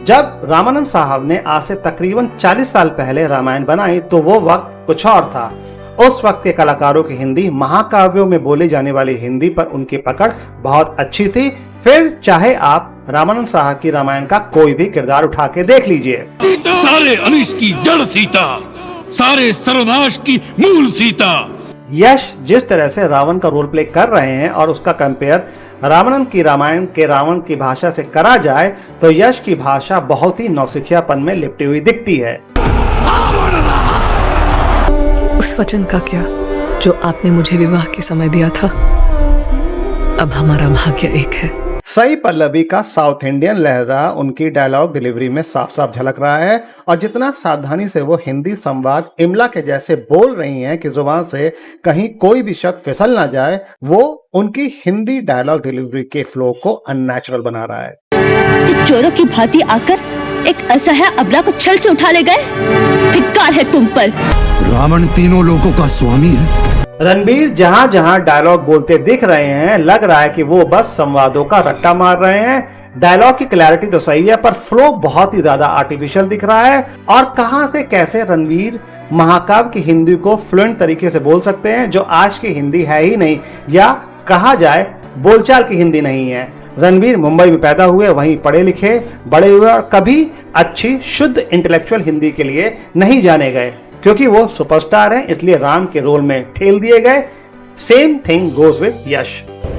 जब रामानंद साहब ने आज से तकरीबन 40 साल पहले रामायण बनाई तो वो वक्त कुछ और था। उस वक्त के कलाकारों की हिंदी, महाकाव्यों में बोली जाने वाली हिंदी पर उनकी पकड़ बहुत अच्छी थी। फिर चाहे आप रामानंद साहब की रामायण का कोई भी किरदार उठा के देख लीजिए। सारे अनिष्ट की जड़ सीता, सारे सर्वनाश की मूल सीता। यश जिस तरह से रावण का रोल प्ले कर रहे हैं और उसका कंपेयर रामानंद की रामायण के रावण की भाषा से करा जाए तो यश की भाषा बहुत ही नौसिखियापन में लिपटी हुई दिखती है। उस वचन का क्या जो आपने मुझे विवाह के समय दिया था? अब हमारा भाग्य एक है। सई पल्लवी का साउथ इंडियन लहजा उनकी डायलॉग डिलीवरी में साफ साफ झलक रहा है और जितना सावधानी से वो हिंदी संवाद इमला के जैसे बोल रही हैं कि जुबान से कहीं कोई भी शब्द फिसल ना जाए, वो उनकी हिंदी डायलॉग डिलीवरी के फ्लो को अननेचुरल बना रहा है। तो चोरों की भांति आकर एक असहाय अबला को छल से उठा ले गए। धिक्कार है तुम पर। रावण तीनों लोगों का स्वामी है। रणबीर जहां जहां डायलॉग बोलते दिख रहे हैं, लग रहा है कि वो बस संवादों का रट्टा मार रहे हैं। डायलॉग की क्लैरिटी तो सही है पर फ्लो बहुत ही ज्यादा आर्टिफिशियल दिख रहा है। और कहां से कैसे रणबीर महाकाव्य की हिंदी को फ्लुएंट तरीके से बोल सकते हैं जो आज की हिंदी है ही नहीं, या कहा जाए बोलचाल की हिंदी नहीं है। रणबीर मुंबई में पैदा हुए, वहीं पढ़े लिखे बड़े हुए और कभी अच्छी शुद्ध इंटेलेक्चुअल हिंदी के लिए नहीं जाने गए। क्योंकि वो सुपरस्टार हैं इसलिए राम के रोल में ठेल दिए गए। सेम थिंग गोज विद यश।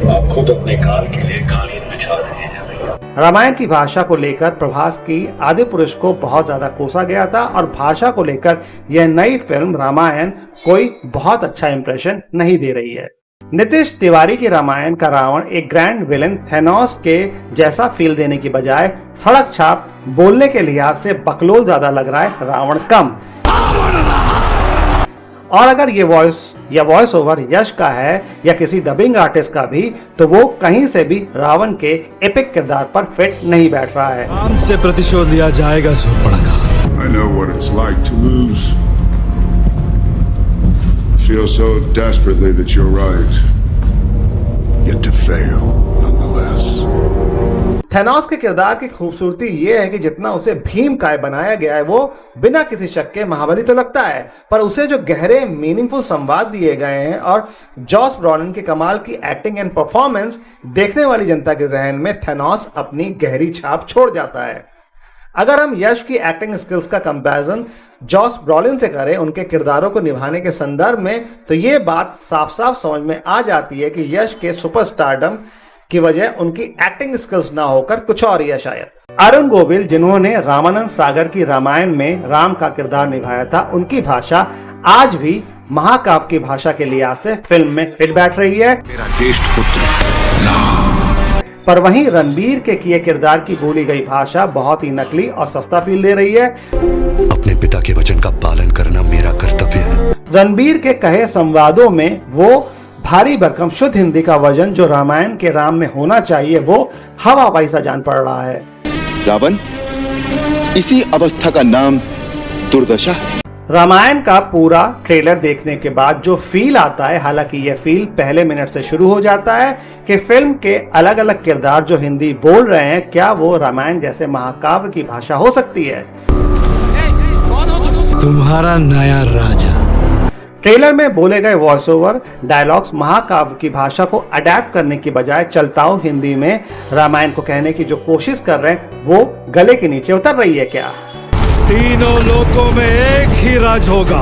आप खुद अपने काल के लिए कालीन बिछा रहे हैं भैया। रामायण की भाषा को लेकर प्रभास की आदि पुरुष को बहुत ज्यादा कोसा गया था और भाषा को लेकर यह नई फिल्म रामायण कोई बहुत अच्छा इंप्रेशन नहीं दे रही है। नीतीश तिवारी की रामायण का रावण एक ग्रैंड विलेन थैनोस के जैसा फील देने की बजाय सड़क छाप बोलने के लिहाज से बकलोल ज्यादा लग रहा है, रावण कम। और अगर ये वॉइस ओवर यश का है या किसी डबिंग आर्टिस्ट का भी, तो वो कहीं से भी रावण के एपिक किरदार पर फिट नहीं बैठ रहा है। राम से प्रतिशोध लिया जाएगा Shurpanakha. I know what it's like to lose. Feel so desperately that you're right, yet to fail nonetheless. Thanos के किरदार की खूबसूरती ये है कि जितना उसे भीम काय बनाया गया है वो बिना किसी शक के महाबली तो लगता है, पर उसे जो गहरे मीनिंगफुल संवाद दिए गए हैं और जॉस ब्रॉलिन की कमाल की एक्टिंग एंड परफॉर्मेंस, देखने वाली जनता के जहन में थैनोस अपनी गहरी छाप छोड़ जाता है। अगर हम यश की एक्टिंग स्किल्स का कंपैरिजन जॉस ब्रॉलिन से करें उनके किरदारों को निभाने के संदर्भ में, तो ये बात साफ साफ समझ में आ जाती है कि यश के सुपरस्टारडम की वजह उनकी एक्टिंग स्किल्स ना होकर कुछ और ही है शायद। अरुण गोविल जिन्होंने रामानंद सागर की रामायण में राम का किरदार निभाया था, उनकी भाषा आज भी महाकाव्य की भाषा के लिहाज से फिल्म में फिट बैठ रही है। मेरा ज्येष्ठ पुत्र। पर वहीं रणबीर के किए किरदार की बोली गई भाषा बहुत ही नकली और सस्ता फील दे रही है। अपने पिता के वचन का पालन करना मेरा कर्तव्य है। रणबीर के कहे संवादों में वो भारी भरकम शुद्ध हिंदी का वजन जो रामायण के राम में होना चाहिए वो हवा हवाई सा जान पड़ रहा है। रावण, इसी अवस्था का नाम दुर्दशा है। रामायण का पूरा ट्रेलर देखने के बाद जो फील आता है, हालांकि यह फील पहले मिनट से शुरू हो जाता है कि फिल्म के अलग अलग किरदार जो हिंदी बोल रहे हैं, क्या वो रामायण जैसे महाकाव्य की भाषा हो सकती है। तुम्हारा नया राजा। ट्रेलर में बोले गए वॉइस ओवर डायलॉग्स महाकाव्य की भाषा को अडेप्ट करने की बजाय चलताऊ हिंदी में रामायण को कहने की जो कोशिश कर रहे हैं वो गले के नीचे उतर रही है क्या? तीनों लोकों में एक ही राज होगा।